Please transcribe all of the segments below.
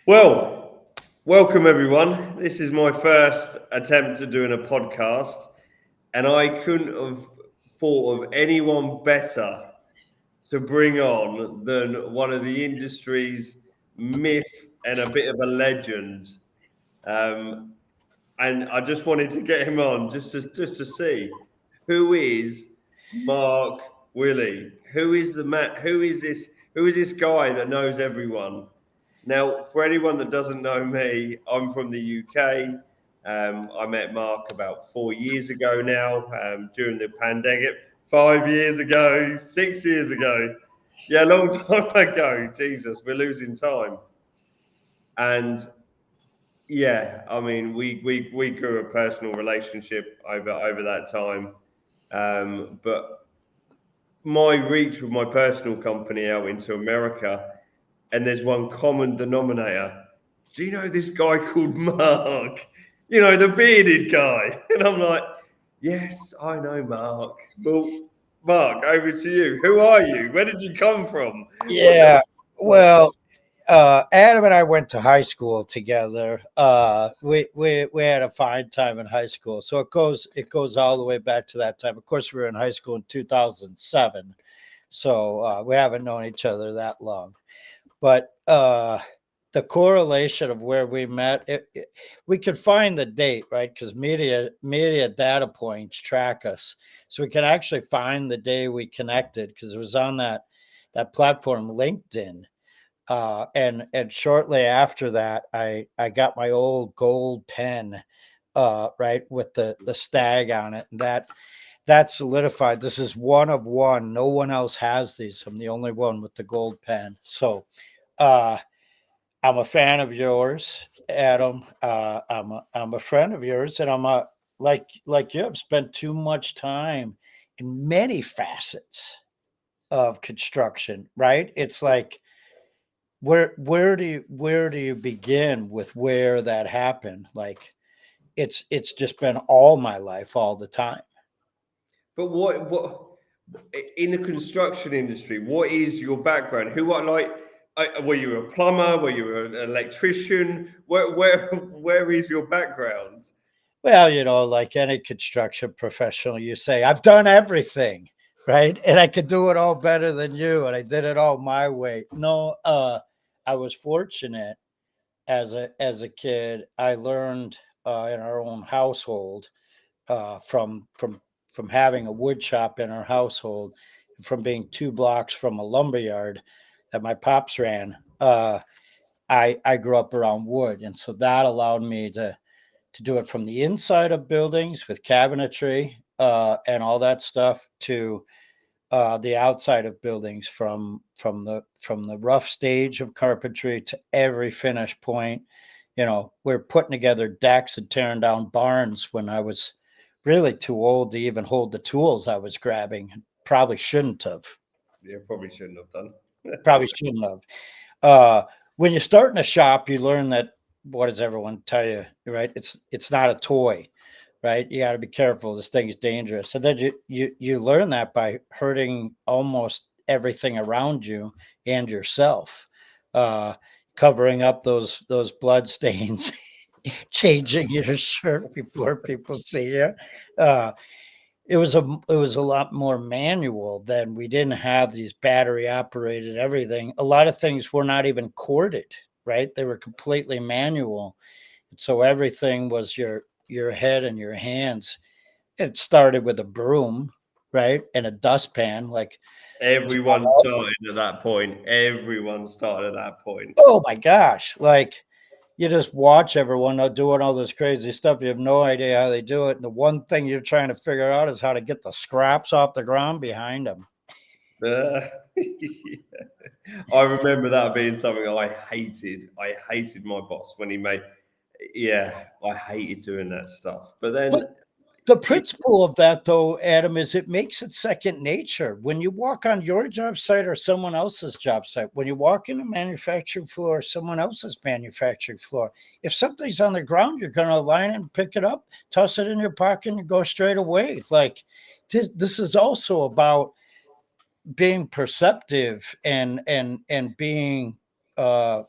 Well, welcome everyone. This is my first attempt at doing a podcast, and I couldn't have thought of anyone better to bring on than one of the industry's myth and a bit of a legend. Um, and I just wanted to get him on just to see who is Mark Wille. Who is the man? Who is this guy that knows everyone? Now, for anyone that doesn't know me, I'm from the UK. I met Mark about 4 years ago now, during the pandemic. 5 years ago, 6 years ago, yeah, a long time ago. Jesus, we're losing time. And yeah, I mean, we grew a personal relationship over that time. But my reach with my personal company out into America, and there's one common denominator. Do you know this guy called Mark? You know, the bearded guy. And I'm like, yes, I know Mark. Well, Mark, over to you. Who are you? Where did you come from? What's Yeah. Well, Adam and I went to high school together. We had a fine time in high school, so it goes all the way back to that time. Of course, we were in high school in 2007, so we haven't known each other that long. But the correlation of where we met, we could find the date, right? Because media data points track us, so we can actually find the day we connected because it was on that platform LinkedIn. And shortly after that, I got my old gold pen, right, with the stag on it, and that solidified. This is one of one. No one else has these. I'm the only one with the gold pen. So uh, I'm a fan of yours, Adam. I'm a friend of yours, and I'm a like you have spent too much time in many facets of construction, right? It's like where do you begin with where that happened? Like it's just been all my life, all the time. But what in the construction industry? What is your background? Who are like? Were you a plumber? Were you an electrician? Where is your background? Well, like any construction professional, you say, I've done everything, right? And I could do it all better than you, and I did it all my way. No, I was fortunate as a kid. I learned in our own household, from having a wood shop in our household, from being 2 blocks from a lumber yard that my pops ran. I grew up around wood, and so that allowed me to do it from the inside of buildings with cabinetry, and all that stuff, to the outside of buildings, from the rough stage of carpentry to every finish point. We're putting together decks and tearing down barns when I was really too old to even hold the tools I was grabbing. Probably shouldn't have. Yeah, probably shouldn't have done. Probably shouldn't have. Uh, when you start in a shop, you learn that, what does everyone tell you, right? It's not a toy, right? You got to be careful. This thing is dangerous. And then you learn that by hurting almost everything around you and yourself, uh, covering up those blood stains, changing your shirt before people see you. Uh, it was a lot more manual. Then we didn't have these battery operated everything. A lot of things were not even corded, right? They were completely manual. So everything was your head and your hands. It started with a broom, right? And a dustpan. Like, Everyone started at that point. Everyone started at that point. oh my gosh. Like, you just watch everyone doing all this crazy stuff. You have no idea how they do it. And the one thing you're trying to figure out is how to get the scraps off the ground behind them. Yeah. I remember that being something I hated. I hated my boss when he made. Yeah, I hated doing that stuff. But then, But the principle of that, though, Adam, is it makes it second nature. When you walk on your job site or someone else's job site, when you walk in a manufacturing floor or someone else's manufacturing floor, if something's on the ground, you're going to align it and pick it up, toss it in your pocket, and go straight away. Like, this is also about being perceptive and being uh,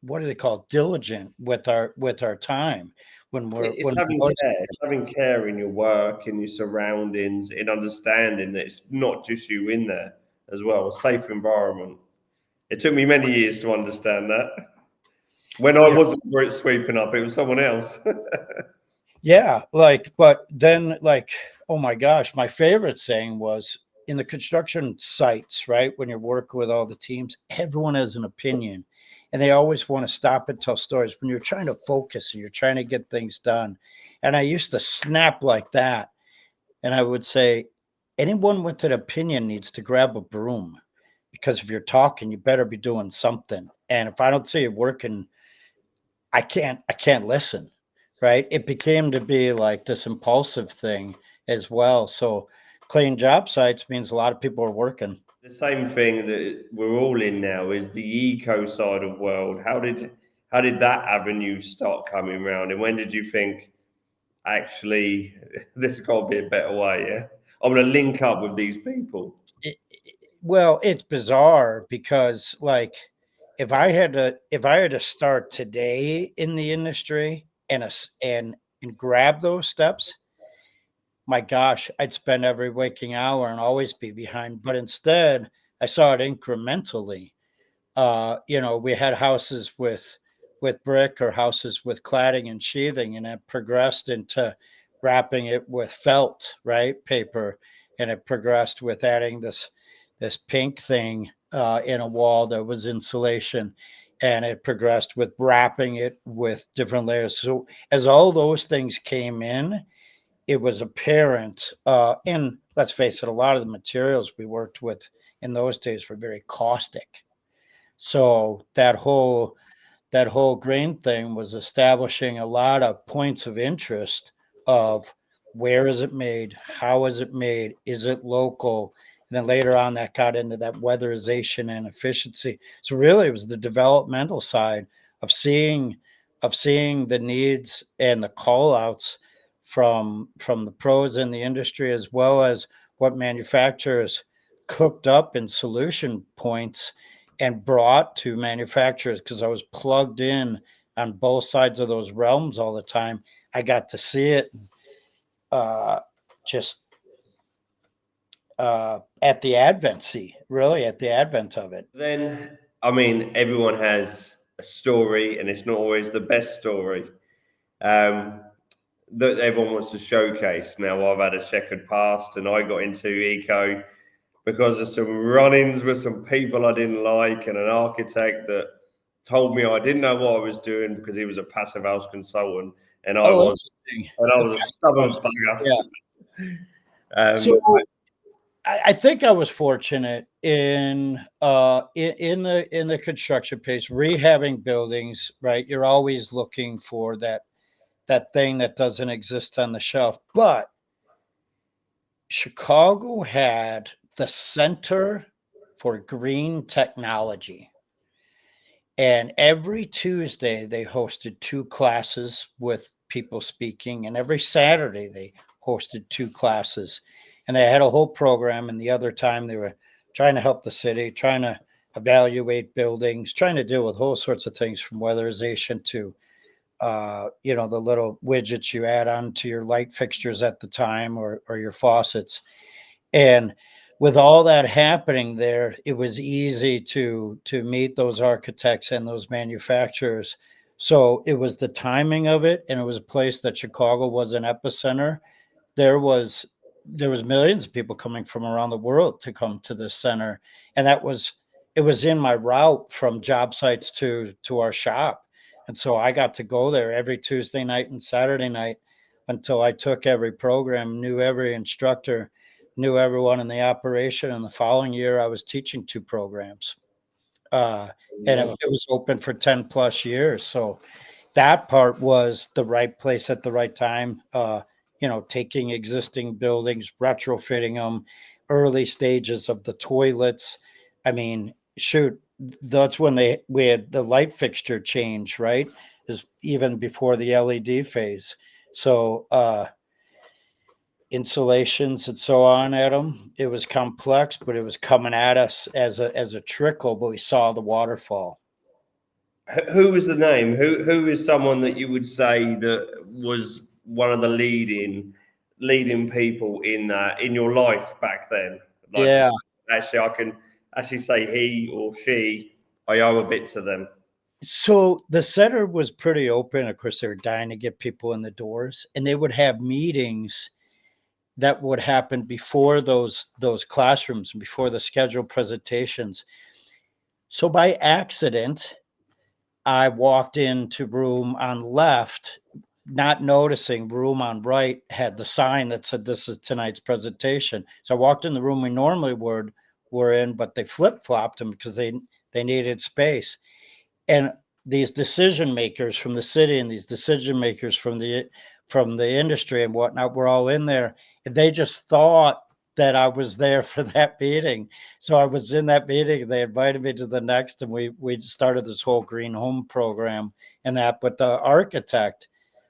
what do they call it? Diligent with our time when It's having care. It's having care in your work, in your surroundings, in understanding that it's not just you in there as well. A safe environment. It took me many years to understand that. When I yeah, wasn't sweeping up, it was someone else. yeah, but then oh my gosh, my favorite saying was in the construction sites, right? When you're working with all the teams, everyone has an opinion and they always want to stop and tell stories when you're trying to focus and you're trying to get things done. And I used to snap like that. And I would say, anyone with an opinion needs to grab a broom because if you're talking, you better be doing something. And if I don't see it working, I can't listen. Right. It became to be like this impulsive thing as well. So clean job sites means a lot of people are working. The same thing that we're all in now is the eco side of world. How did that avenue start coming around, and when did you think actually there's got to be a better way? Yeah, I'm going to link up with these people. Well, it's bizarre because if I had to start today in the industry and grab those steps, my gosh, I'd spend every waking hour and always be behind. But instead, I saw it incrementally. We had houses with brick or houses with cladding and sheathing, and it progressed into wrapping it with felt, right, paper, and it progressed with adding this pink thing in a wall that was insulation, and it progressed with wrapping it with different layers. So as all those things came in, it was apparent. And let's face it, a lot of the materials we worked with in those days were very caustic. So that whole grain thing was establishing a lot of points of interest of where is it made, how is it made, is it local, and then later on that got into that weatherization and efficiency. So really it was the developmental side of seeing the needs and the call outs from the pros in the industry, as well as what manufacturers cooked up in solution points and brought to manufacturers, because I was plugged in on both sides of those realms all the time. I got to see it uh, just at the really at the advent of it. Then, I mean, everyone has a story, and it's not always the best story um, that everyone wants to showcase. Now, I've had a checkered past, and I got into eco because of some run-ins with some people I didn't like, and an architect that told me I didn't know what I was doing because he was a passive house consultant, and I Oh, was, interesting. and I The was a Passive stubborn House. bugger. Yeah. Um, So I think I was fortunate in the construction pace, rehabbing buildings. Right, you're always looking for that thing that doesn't exist on the shelf, but Chicago had the Center for Green Technology. And every Tuesday, they hosted two classes with people speaking. And every Saturday, they hosted two classes. And they had a whole program. And the other time, they were trying to help the city, trying to evaluate buildings, trying to deal with whole sorts of things from weatherization to the little widgets you add on to your light fixtures at the time, or your faucets. And with all that happening there, it was easy to meet those architects and those manufacturers. So it was the timing of it, and it was a place that Chicago was an epicenter. There was millions of people coming from around the world to come to this center, and it was in my route from job sites to our shop. And so I got to go there every Tuesday night and Saturday night until I took every program, knew every instructor, knew everyone in the operation. And the following year I was teaching two programs, uh, and it, yeah. it was open for 10 plus years. So that part was the right place at the right time. Taking existing buildings, retrofitting them, early stages of the toilets. I mean, shoot, that's when we had the light fixture change, right? Is even before the LED phase. So insulations and so on, Adam. It was complex, but it was coming at us as a trickle, but we saw the waterfall. Who was the name? Who is someone that you would say that was one of the leading people in your life back then? Like, Yeah. just actually, I can actually say he or she. I owe a bit to them. So the center was pretty open. Of course, they were dying to get people in the doors, and they would have meetings that would happen before those classrooms and before the scheduled presentations. So by accident, I walked into room on left, not noticing room on right had the sign that said this is tonight's presentation. So I walked in the room we normally were in, but they flip-flopped them because they needed space. And these decision makers from the city and these decision makers from the industry and whatnot were all in there. And they just thought that I was there for that meeting. So I was in that meeting. They invited me to the next, and we started this whole green home program and that. But the architect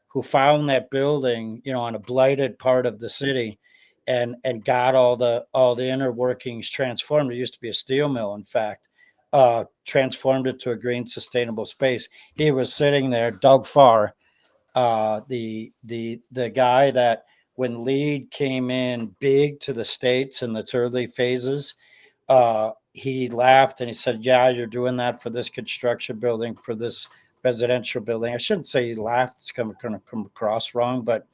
who found that building, on a blighted part of the city, and got all the inner workings transformed. It used to be a steel mill, in fact. Transformed it to a green, sustainable space. He was sitting there, Doug Farr, the guy that when LEED came in big to the States in its early phases, he laughed and he said, "Yeah, you're doing that for this construction building, for this residential building." I shouldn't say he laughed; it's going to come across wrong, but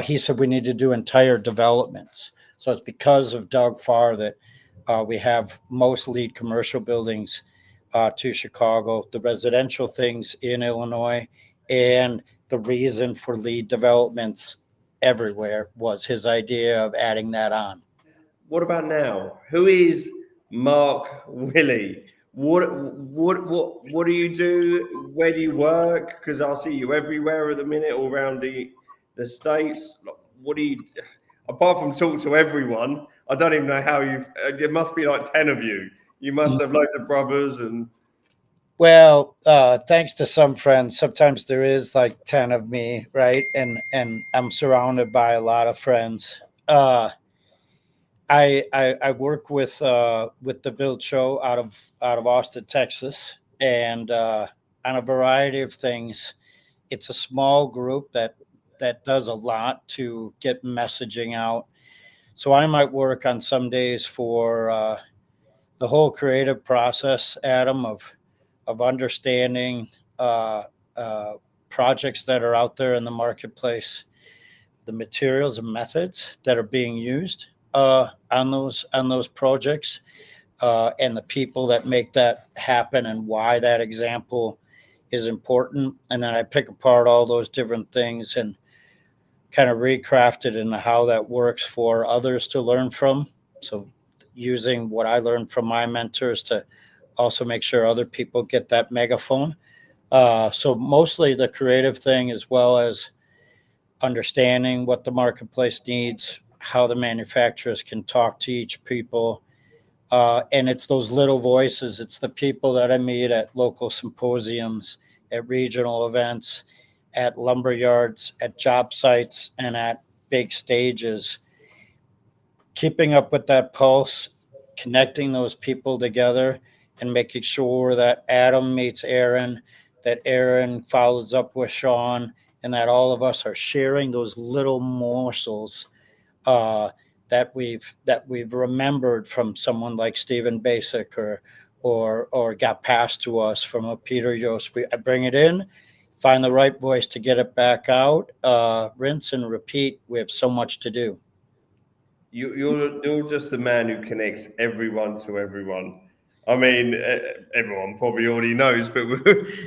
he said we need to do entire developments. So it's because of Doug Farr that we have most LEED commercial buildings to Chicago, the residential things in Illinois, and the reason for LEED developments everywhere was his idea of adding that on. What about now? Who is Mark Wille? What do you do? Where do you work? Because I see you everywhere at the minute, all around the states. What do you? Apart from talk to everyone, I don't even know how you. There must be like 10 of you. You must have loads of brothers and. Well, thanks to some friends, sometimes there is like 10 of me, right? And I'm surrounded by a lot of friends. I work with the Build Show out of Austin, Texas, and on a variety of things. It's a small group that does a lot to get messaging out. So I might work on some days for the whole creative process, Adam, of understanding uh, uh, projects that are out there in the marketplace, the materials and methods that are being used on those projects, and the people that make that happen and why that example is important. And then I pick apart all those different things and kind of recraft it into how that works for others to learn from. So using what I learned from my mentors to also make sure other people get that megaphone. So mostly the creative thing, as well as understanding what the marketplace needs, how the manufacturers can talk to each people. And it's those little voices. It's the people that I meet at local symposiums, at regional events, at lumber yards, at job sites, and at big stages. Keeping up with that pulse, connecting those people together, and making sure that Adam meets Aaron, that Aaron follows up with Sean, and that all of us are sharing those little morsels uh, that we've remembered from someone like Stephen Basic, or got passed to us from a Peter Yost. I bring it in, find the right voice to get it back out, rinse and repeat. We have so much to do. You're just the man who connects everyone to everyone. I mean, everyone probably already knows, but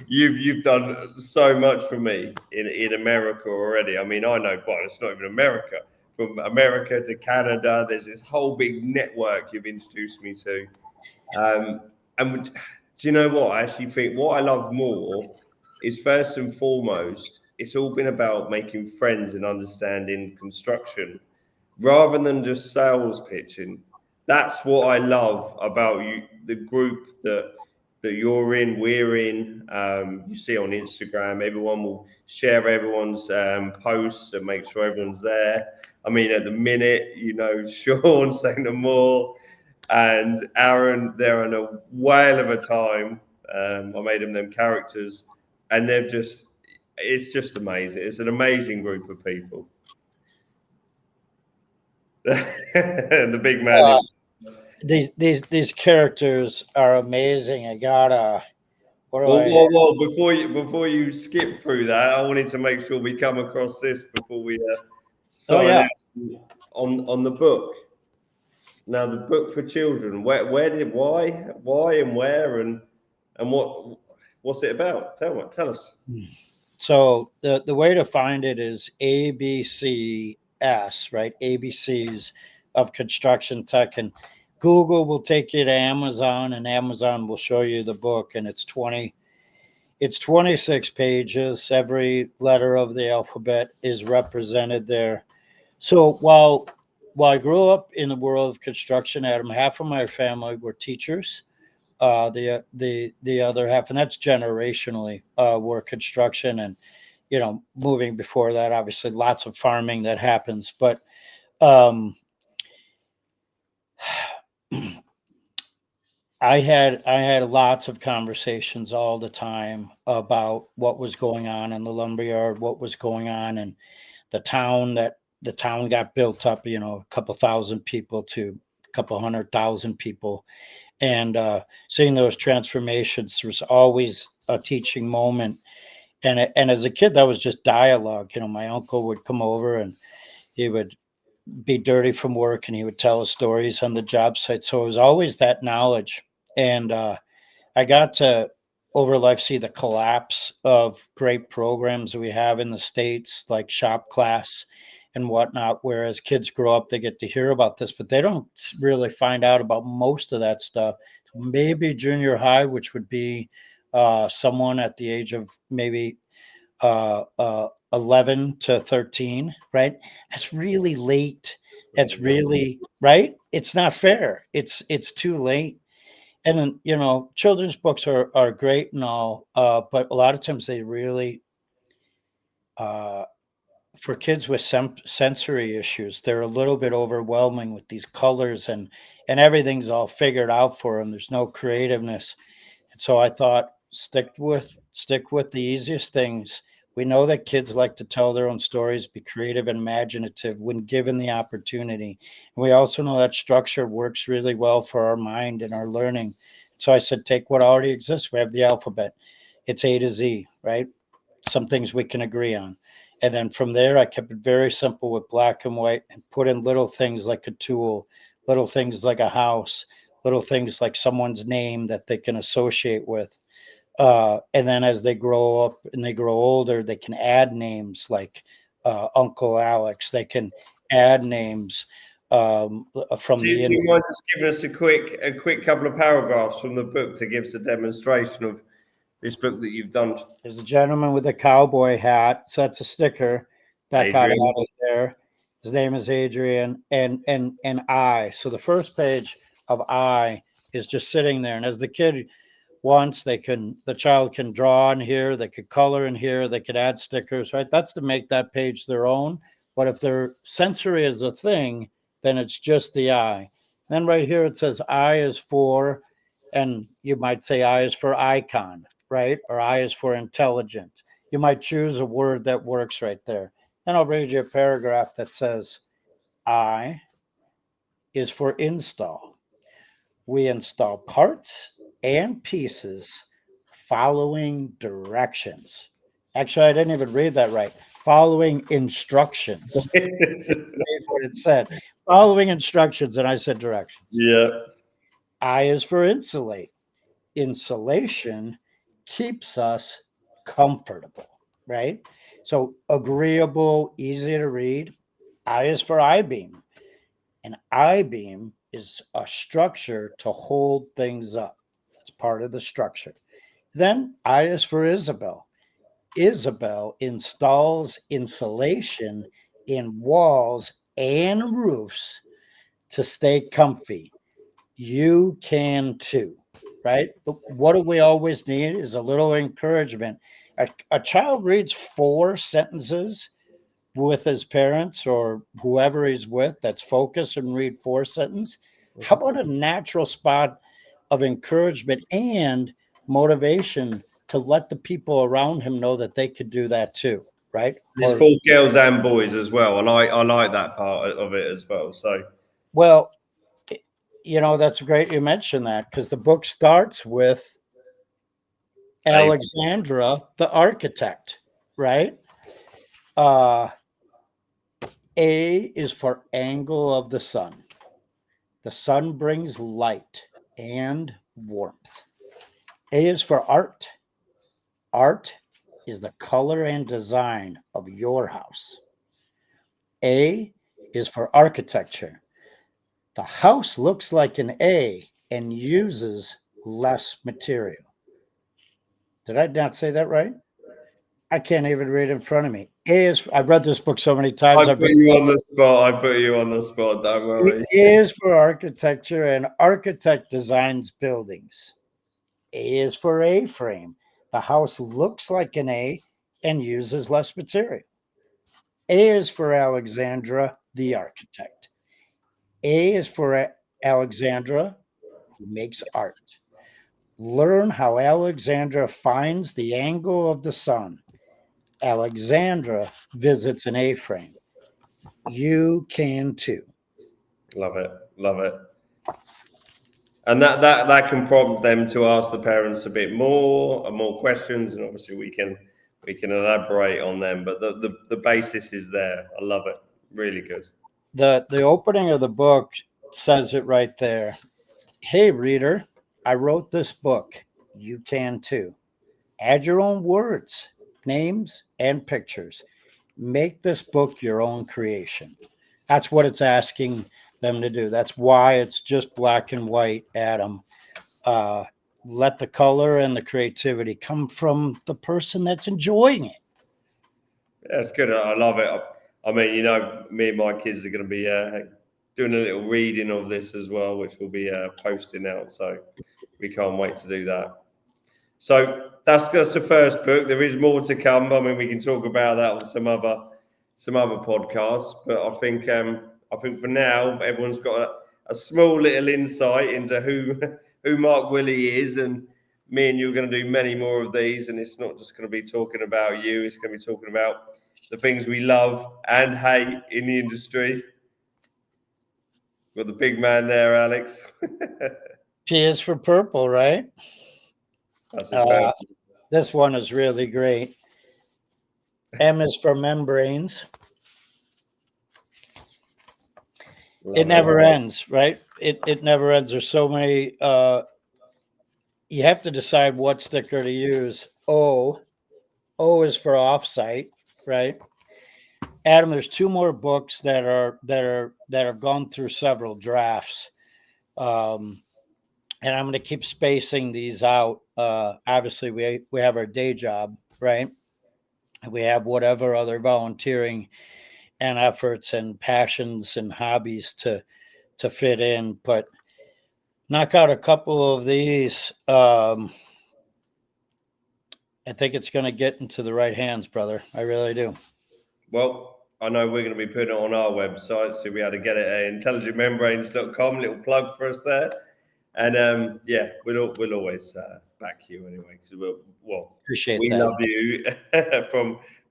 you've done so much for me in America already. I mean, I know, but it's not even America. From America to Canada, there's this whole big network you've introduced me to. Um, and do you know what? I actually think what I love more is first and foremost, it's all been about making friends and understanding construction rather than just sales pitching. That's what I love about you, the group that you're in, we're in. You see on Instagram, everyone will share everyone's posts and make sure everyone's there. I mean, at the minute, Sean saying the more and Aaron, they're on a whale of a time. I made them characters, and it's just amazing. It's an amazing group of people. The big man. These characters are amazing. I gotta. What do I? Well, before you skip through that, I wanted to make sure we come across this before we sign out on the book. Now, the book for children. Why, and where, and what's it about? Tell us. So the way to find it is ABCS, right? ABCs of construction tech, and Google will take you to Amazon, and Amazon will show you the book, and it's 26 pages. Every letter of the alphabet is represented there. So while I grew up in the world of construction, Adam, half of my family were teachers. The other half, and that's generationally, were construction, and moving before that, obviously lots of farming that happens. But I had lots of conversations all the time about what was going on in the lumberyard, what was going on in the town. That the town got built up, a couple thousand people to a couple 100,000 people, and seeing those transformations was always a teaching moment. And as a kid, that was just dialogue. My uncle would come over, and he would be dirty from work, and he would tell us stories on the job site. So it was always that knowledge. And I got to over life see the collapse of great programs that we have in the States, like shop class and whatnot, where as kids grow up, they get to hear about this, but they don't really find out about most of that stuff. Maybe junior high, which would be someone at the age of maybe 11 to 13, right? That's really late. That's really right. It's not fair. It's too late. And then, children's books are great and all, but a lot of times they really, for kids with sensory issues, they're a little bit overwhelming with these colors, and everything's all figured out for them. There's no creativeness. And so I thought, stick with the easiest things. We know that kids like to tell their own stories, be creative and imaginative when given the opportunity. And we also know that structure works really well for our mind and our learning. So I said, take what already exists. We have the alphabet. It's A to Z, right? Some things we can agree on. And then from there, I kept it very simple with black and white, and put in little things like a tool, little things like a house, little things like someone's name that they can associate with. And then as they grow up and they grow older, they can add names like Uncle Alex. They can add names from Do you mind just giving us a quick couple of paragraphs from the book to give us a demonstration of this book that you've done? There's a gentleman with a cowboy hat. So that's a sticker that got added there. His name is Adrian, and I. So the first page of I is just sitting there. And as the kid wants, the child can draw in here, they could color in here, they could add stickers, right? That's to make that page their own. But if their sensory is a thing, then it's just the I. Then right here it says I is for, and you might say I is for icon, right? Or I is for intelligent. You might choose a word that works right there. Then I'll read you a paragraph that says I is for install. We install parts and pieces following directions. Actually, I didn't even read that right. Following instructions. That's what it said. Following instructions, and I said directions. Yeah. I is for insulate. Insulation keeps us comfortable, right? So agreeable, easy to read. I is for I-beam. An I-beam is a structure to hold things up. It's part of the structure. Then I is for Isabel. Isabel installs insulation in walls and roofs to stay comfy. You can too, right? What do we always need is a little encouragement. A child reads 4 sentences with his parents or whoever he's with that's focused and read 4 sentences. How about a natural spot of encouragement and motivation to let the people around him know that they could do that too, right? There's for girls and boys as well, and I like that part of it as well. So, well, that's great you mentioned that, because the book starts with Alexandra, the architect, right? A is for angle of the sun. The sun brings light and warmth. A is for art. Art is the color and design of your house. A is for architecture. The house looks like an A and uses less material. Did I not say that right? I can't even read in front of me. A is, I've read this book so many times. I put you on the spot. Don't worry. A is for architecture, and architect designs buildings. A is for A-frame. The house looks like an A and uses less material. A is for Alexandra, the architect. A is for Alexandra, who makes art. Learn how Alexandra finds the angle of the sun. Alexandra visits an A-frame. You can too. Love it. And that can prompt them to ask the parents a bit more and more questions, and obviously we can elaborate on them. But the basis is there. I love it. Really good. The opening of the book says it right there. Hey, reader, I wrote this book. You can too. Add your own words, names, and pictures. Make this book your own creation. That's what it's asking them to do. That's why it's just black and white, Adam. Let the color and the creativity come from the person that's enjoying it. That's good. I love it. I mean, me and my kids are going to be doing a little reading of this as well, which we'll be posting out. So we can't wait to do that. So that's the first book. There is more to come. I mean, we can talk about that on some other podcasts. But I think for now, everyone's got a small little insight into who Mark Wille is, and me and you are going to do many more of these. And it's not just going to be talking about you; it's going to be talking about the things we love and hate in the industry. Got the big man there, Alex. P is for purple, right? That's this one is really great. M is for membranes. It never ends, right? It never ends. There's so many. You have to decide what sticker to use. O is for offsite, right? Adam, there's two more books that have gone through several drafts, and I'm going to keep spacing these out. Obviously, we have our day job, right? We have whatever other volunteering and efforts and passions and hobbies to fit in, but knock out a couple of these. I think it's going to get into the right hands, brother. I really do. Well, I know we're going to be putting it on our website, so we had to get it at intelligentmembranes.com. Little plug for us there. And we'll always back you anyway, because we love you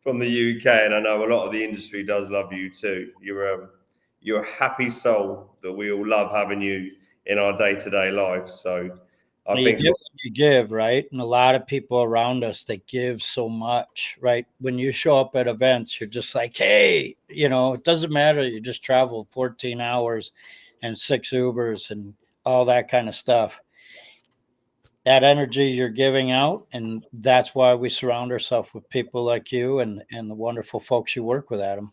from the UK, and I know a lot of the industry does love you too. You're a happy soul that we all love having you in our day-to-day life. So I think you give, right? And a lot of people around us, they give so much, right? When you show up at events, you're just like, hey, it doesn't matter. You just travel 14 hours and 6 Ubers and all that kind of stuff. That energy you're giving out, and that's why we surround ourselves with people like you and the wonderful folks you work with, Adam.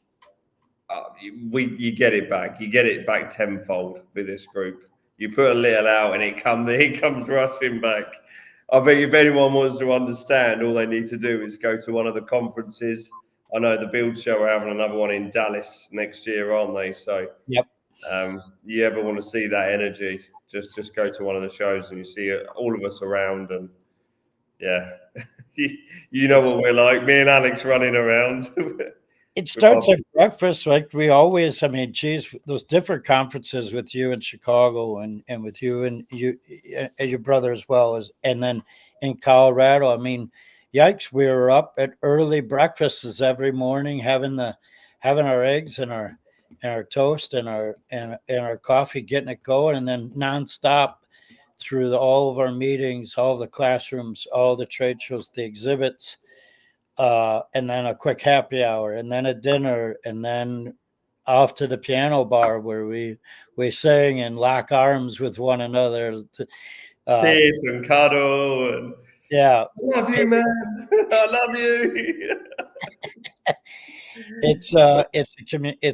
You get it back. You get it back tenfold with this group. You put a little out, and it comes rushing back. I bet if anyone wants to understand, all they need to do is go to one of the conferences. I know the Build Show are having another one in Dallas next year, aren't they? So, yep. You ever want to see that energy, just go to one of the shows and you see all of us around, and yeah, you know what we're like. Me and Alex running around. It with starts at breakfast, like we always. I mean, geez, those different conferences with you in Chicago and with you and your brother as well as, and then in Colorado. I mean, yikes, we were up at early breakfasts every morning, having our eggs and our toast and our coffee, getting it going, and then nonstop through all of our meetings, all of the classrooms, all the trade shows, the exhibits, and then a quick happy hour, and then a dinner, and then off to the piano bar where we sing and lock arms with one another. kiss and cuddle and Yeah, I love you, man. I love you. it's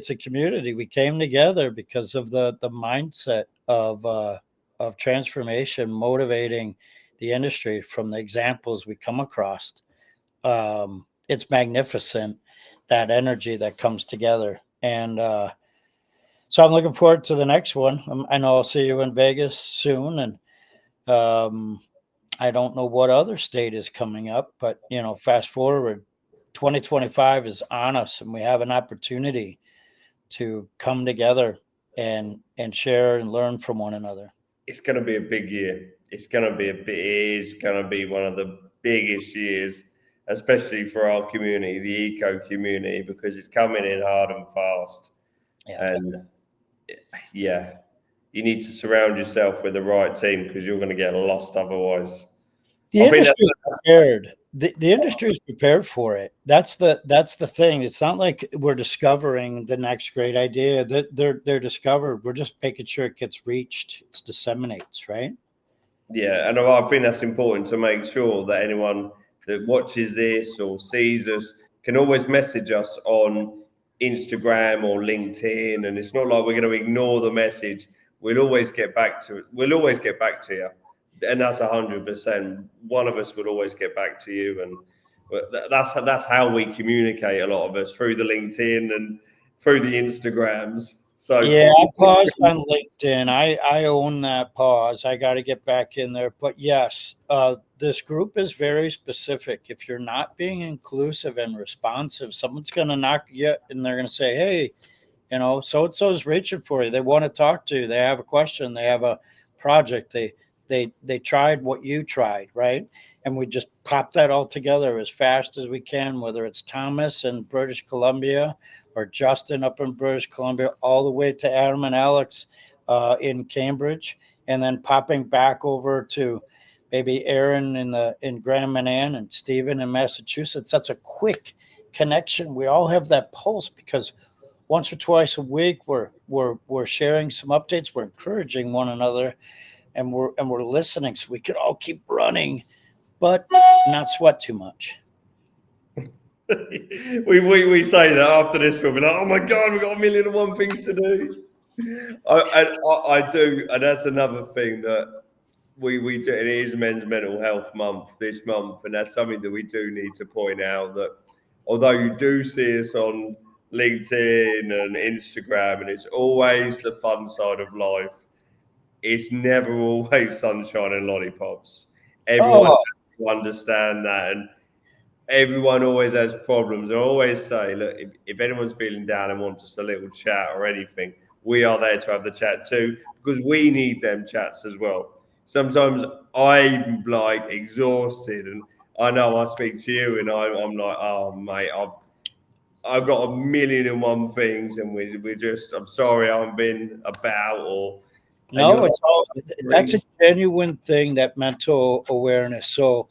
a community. We came together because of the mindset of transformation, motivating the industry from the examples we come across. It's magnificent, that energy that comes together. And so I'm looking forward to the next one. I know I'll see you in Vegas soon. And I don't know what other state is coming up, but, fast forward, 2025 is on us and we have an opportunity to come together and share and learn from one another. It's going to be a big year. It's going to be one of the biggest years, especially for our community, the eco community, because it's coming in hard and fast. Yeah. And yeah, you need to surround yourself with the right team because you're going to get lost otherwise. The industry is prepared. The industry is prepared for it. That's the thing. It's not like we're discovering the next great idea. That they're discovered. We're just making sure it gets reached. It disseminates, right? Yeah, and I think that's important to make sure that anyone that watches this or sees us can always message us on Instagram or LinkedIn, and it's not like we're going to ignore the message. We'll always get back to it. We'll always get back to you, and that's 100%. One of us will always get back to you, and that's how we communicate. A lot of us through the LinkedIn and through the Instagrams. So Yeah, I paused on LinkedIn. I own that pause. I got to get back in there. But yes, this group is very specific. If you're not being inclusive and responsive, someone's going to knock you and they're going to say, hey, so and so is reaching for you. They want to talk to you. They have a question. They have a project. They tried what you tried, right? And we just pop that all together as fast as we can, whether it's Thomas in British Columbia or Justin up in British Columbia, all the way to Adam and Alex in Cambridge, and then popping back over to maybe Aaron in Grand Manan and Stephen in Massachusetts. That's a quick connection. We all have that pulse because once or twice a week we're sharing some updates, we're encouraging one another, and we're listening so we could all keep running but not sweat too much. we say that after this, we'll be like, oh my God, we've got 1,000,001 things to do. I do, and that's another thing that we do. It is Men's Mental Health Month this month, and that's something that we do need to point out, that although you do see us on LinkedIn and Instagram, and it's always the fun side of life, it's never always sunshine and lollipops. Everyone has to understand that, and everyone always has problems. I always say, look, if anyone's feeling down and wants just a little chat or anything, we are there to have the chat too, because we need them chats as well. Sometimes I'm like exhausted, and I know I speak to you, and I'm like, oh mate, I've got 1,000,001 things, and we're just, I'm sorry, I've been about, or no, that's a genuine thing, that mental awareness. So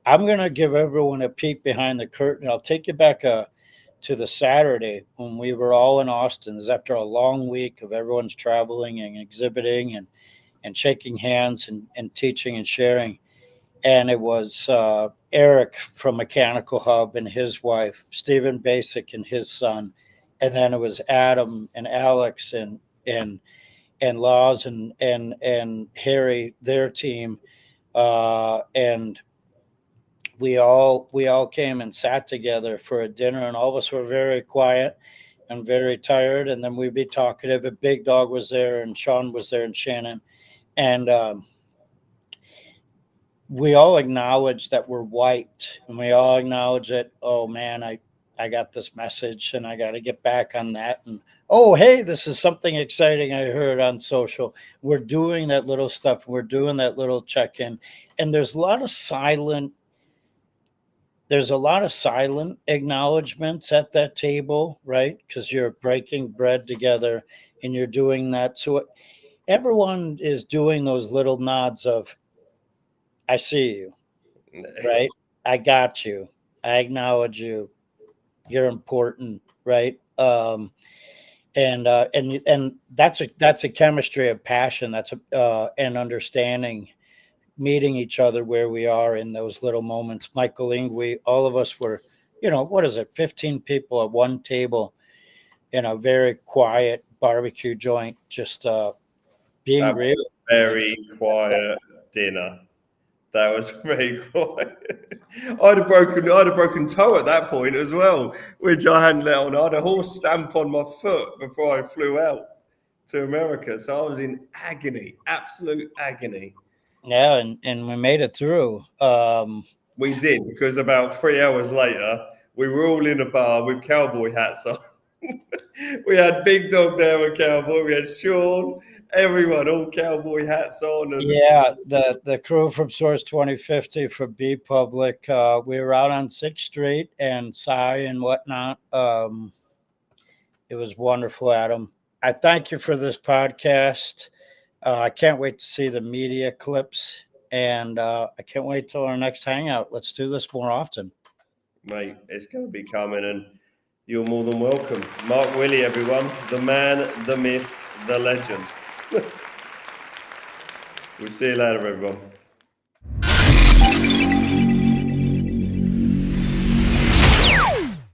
I'm going to give everyone a peek behind the curtain. I'll take you back to the Saturday when we were all in Austin. This is after a long week of everyone's traveling and exhibiting and shaking hands and teaching and sharing. And it was Eric from Mechanical Hub and his wife, Stephen Basic and his son. And then it was Adam and Alex and Laws and Harry, their team. And we all came and sat together for a dinner, and all of us were very quiet and very tired. And then we'd be talkative. A Big Dog was there, and Sean was there, and Shannon. And we all acknowledge that we're wiped, and we all acknowledge that, oh man, I got this message and I got to get back on that. And oh, hey, this is something exciting I heard on social. We're doing that little stuff. We're doing that little check in. And there's a lot of silent acknowledgments at that table, right? Because you're breaking bread together and you're doing that. So everyone is doing those little nods of, I see you, right? I got you. I acknowledge you. You're important, right? And that's a chemistry of passion. That's an understanding, meeting each other where we are in those little moments. Michael Ingwe, all of us were, what is it, 15 people at one table in a very quiet barbecue joint, just being That was real. a very quiet dinner. That was very quiet. I had a broken toe at that point as well, which I hadn't let on. I had a horse stamp on my foot before I flew out to America. So I was in agony, absolute agony. Yeah, and we made it through. We did, because about 3 hours later, we were all in a bar with cowboy hats on. We had Big Dog there with cowboy. We had Sean, everyone, all cowboy hats on. And Yeah, the crew from Source 2050 from B Public, we were out on 6th Street and Cy and whatnot. It was wonderful, Adam. I thank you for this podcast. I can't wait to see the media clips, and I can't wait till our next hangout. Let's do this more often. mate, it's going to be coming, and you're more than welcome. Mark Wille, everyone, the man, the myth, the legend. We'll see you later, everyone.